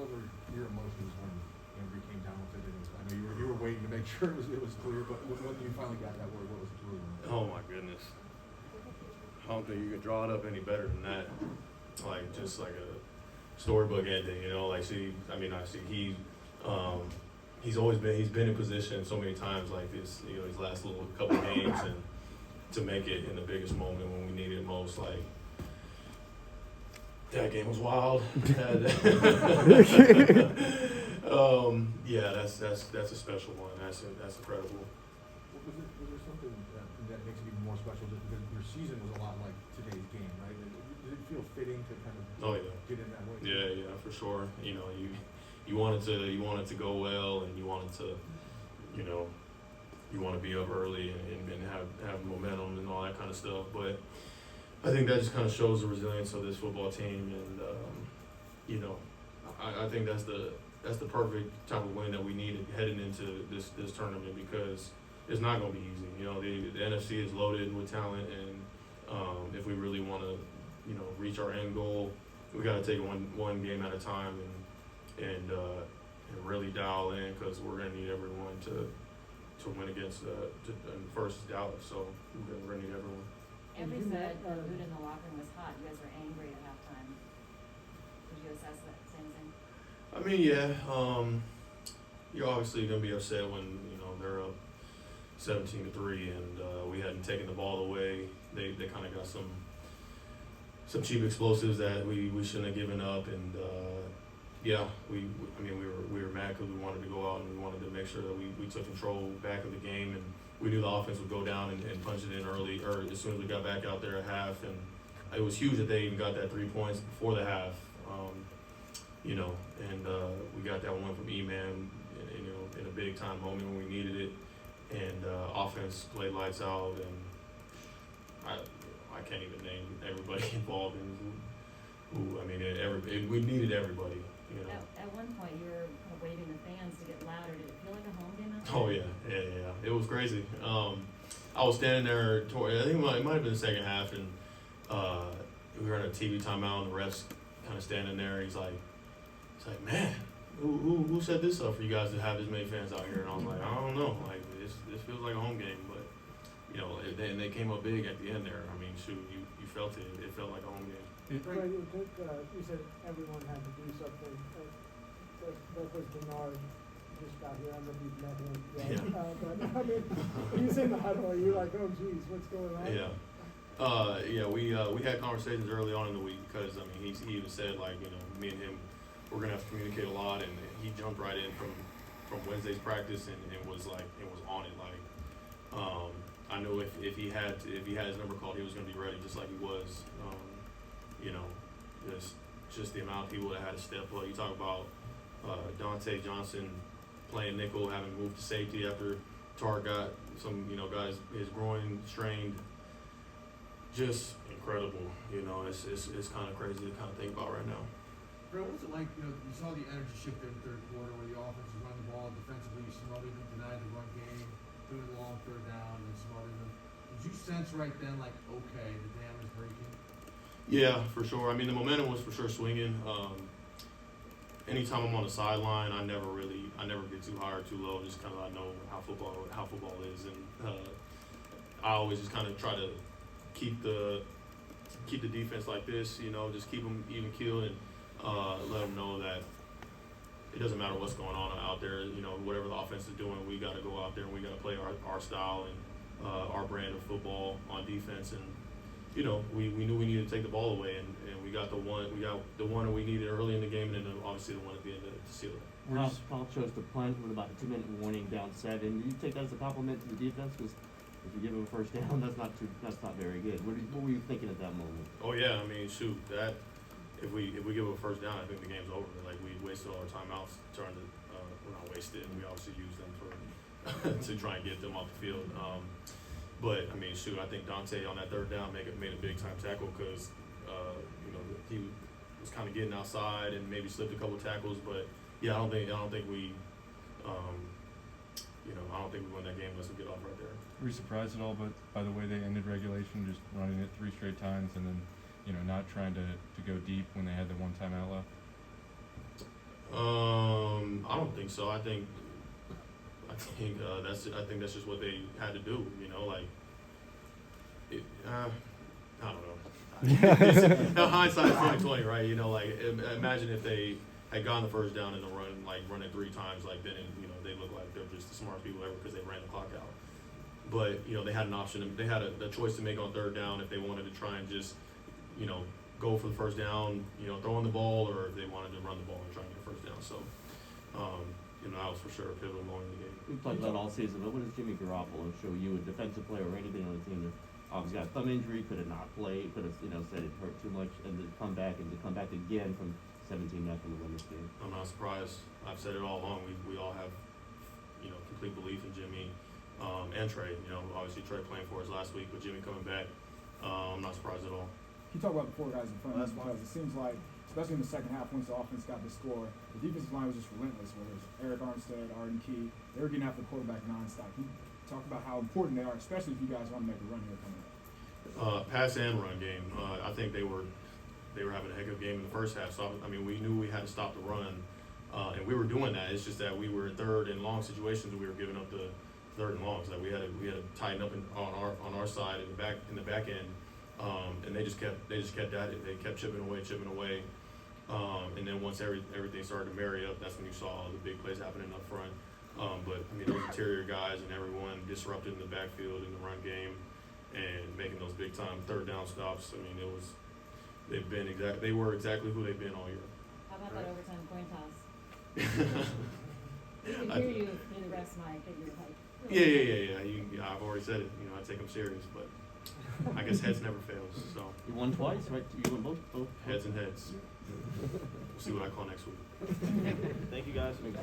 what were your emotions when Ambry came down with it? I know you were waiting to make sure it was clear, but when you finally got that word, what was it really like? Oh my goodness. I don't think you can draw it up any better than that. Like, just like a storybook ending, you know, like he's always been in position so many times like this, you know, these last little couple games, and to make it in the biggest moment when we needed it most, like that game was wild. Yeah, that's a special one. That's incredible. Was there something that makes it even more special just because your season was a lot like today's game, right? Did it feel fitting to kind of get in that way? Yeah, for sure. You know, you want it to go well, and you want it to, you know, you want to be up early and have momentum and all that kind of stuff. But I think that just kind of shows the resilience of this football team, and you know, I think that's the perfect type of win that we needed heading into this tournament, because it's not going to be easy. You know, the NFC is loaded with talent, and if we really want to, you know, reach our end goal, we got to take one game at a time and really dial in, because we're going to need everyone to win against and first is Dallas, so we're going to need everyone. Ambry said the mood in the locker room was hot. You guys were angry at halftime. Did you assess that same thing? I mean, yeah. You're obviously going to be upset when, you know, they're up 17-3, and we hadn't taken the ball away. They kind of got some cheap explosives that we shouldn't have given up, and yeah, we were mad because we wanted to go out and we wanted to make sure that we took control back of the game, and we knew the offense would go down and punch it in early, or as soon as we got back out there at half, and it was huge that they even got that 3 points before the half, you know, and we got that one from E-Man, you know, in a big time moment when we needed it, and offense played lights out, and I can't even name everybody involved in who I mean, we needed everybody. You know. At one point, you were kind of waving the fans to get louder. Did it feel like a home game out there? Oh yeah. It was crazy. I was standing there. I think it might have been the second half, and we were in a TV timeout, and the refs kind of standing there. He's like, man, who set this up for you guys to have this many fans out here? And I was like, I don't know. Like this feels like a home game, but you know, and they came up big at the end there. I mean, shoot, you felt it. It felt like a home game. Right, you said everyone had to do something. That was Bernard just got here. I don't know if you've met him yet. Yeah. But I mean, he's in the huddle. Are you like, oh geez, what's going on? Yeah. We had conversations early on in the week, because I mean he even said, like, you know, me and him, we're gonna have to communicate a lot, and he jumped right in from Wednesday's practice and was on it. Like, I knew if he had his number called, he was gonna be ready, just like he was. You know, just the amount of people that had to step up. You talk about Dante Johnson playing nickel, having moved to safety after Tar got some, you know, guys his groin strained. Just incredible. You know, it's kind of crazy to kind of think about right now. Bro, what's it like? You know, you saw the energy shift in the third quarter where the offense was running the ball defensively, you smothered them, denied the run game, doing the long third down, and smothered them. Did you sense right then, like, okay, the dam is breaking? Yeah, for sure. I mean, the momentum was for sure swinging. Anytime I'm on the sideline, I never get too high or too low. Just kind of, I know how football is, and I always just kind of try to keep the defense like this. You know, just keep them even keeled, and let them know that it doesn't matter what's going on out there. You know, whatever the offense is doing, we got to go out there and we got to play our style and our brand of football on defense. And you know, we knew we needed to take the ball away, and we got the one that we needed early in the game, and then obviously the one at the end to seal it. Kyle chose to punt with about a 2-minute warning, down 7. Do you take that as a compliment to the defense? Because if you give them a first down, that's not very good. What were you thinking at that moment? Oh yeah, I mean, shoot, that if we give a first down, I think the game's over. Like, we wasted all our timeouts, we're not wasted, and we obviously used them for to try and get them off the field. But I mean, shoot, I think Dante on that third down made a big time tackle, because you know, he was kind of getting outside and maybe slipped a couple tackles. But yeah, I don't think we I don't think we win that game unless we get off right there. Were you surprised at all by the way they ended regulation, just running it 3 straight times, and then, you know, not trying to go deep when they had the one timeout left? think so. I think that's just what they had to do. You know, like I don't know. Hindsight's 20/20, right? You know, like imagine if they had gone the first down in the run it 3 times, like then they look like they're just the smartest people ever because they ran the clock out. But they had an option. They had a choice to make on 3rd down if they wanted to try and just go for the first down, throwing the ball, or if they wanted to run the ball and try and get a first down. So, that was for sure a pivotal moment in the game. We've talked about all season, but what does Jimmy Garoppolo show you, a defensive player or anything on the team that obviously got a thumb injury, could have not played, could have said it hurt too much, and to come back again from 17-0 to win this game? I'm not surprised. I've said it all along. We all have complete belief in Jimmy and Trey. Obviously Trey playing for us last week, with Jimmy coming back. I'm not surprised at all. You talk about the 4 guys in front of us because it seems like, especially in the second half, once the offense got the score, the defensive line was just relentless. Whether it's Eric Armstead, Arden Key, they were getting after the quarterback nonstop. Can you talk about how important they are, especially if you guys want to make a run here coming up? Pass and run game. I think they were having a heck of a game in the first half. So we knew we had to stop the run, and we were doing that. It's just that we were in 3rd and long situations, and we were giving up the 3rd and longs. Like we had to tighten up on our side in the back end. And they just kept at it. They kept chipping away. And then once everything started to marry up, that's when you saw the big plays happening up front. But those interior guys and everyone disrupted in the backfield in the run game and making those big time 3rd down stops. They were exactly who they've been all year. How about Right. that overtime coin toss? We can hear you through the rest, Mike, that you're like. Yeah. I've already said it. I take them serious, but I guess heads never fails. So You won twice, right? You won both. heads and heads. We'll see what I call next week. Thank you, guys.